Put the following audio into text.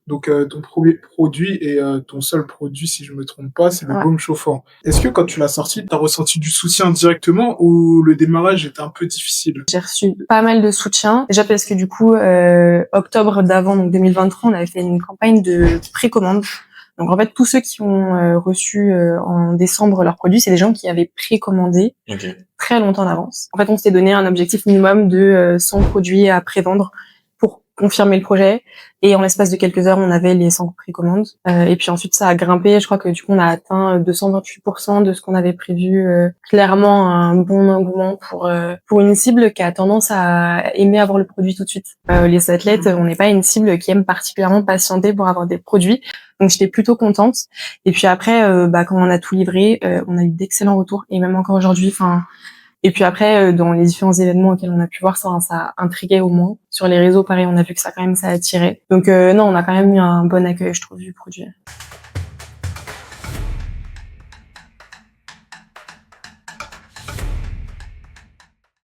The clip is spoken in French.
Donc, ton premier produit et ton seul produit, si je me trompe pas, c'est le Ouais. baume chauffant. Est-ce que quand tu l'as sorti, tu as ressenti du soutien directement ou le démarrage était un peu difficile? J'ai reçu pas mal de soutien. Déjà parce que du coup, octobre d'avant, donc 2023, on avait fait une campagne de précommande. Donc en fait, tous ceux qui ont reçu en décembre leurs produits, c'est des gens qui avaient précommandé très longtemps en avance. En fait, on s'était donné un objectif minimum de 100 produits à prévendre pour confirmer le projet. Et en l'espace de quelques heures, on avait les 100 précommandes. Et puis ensuite, ça a grimpé. Je crois que du coup, on a atteint 228% de ce qu'on avait prévu. Clairement, un bon engouement pour une cible qui a tendance à aimer avoir le produit tout de suite. Les athlètes, on n'est pas une cible qui aime particulièrement patienter pour avoir des produits. Donc, j'étais plutôt contente. Et puis après, quand on a tout livré, on a eu d'excellents retours. Et même encore aujourd'hui, et puis après, dans les différents événements auxquels on a pu voir, ça a intrigué au moins. Sur les réseaux, pareil, on a vu que ça a attiré. Donc non, on a quand même eu un bon accueil, je trouve, du produit.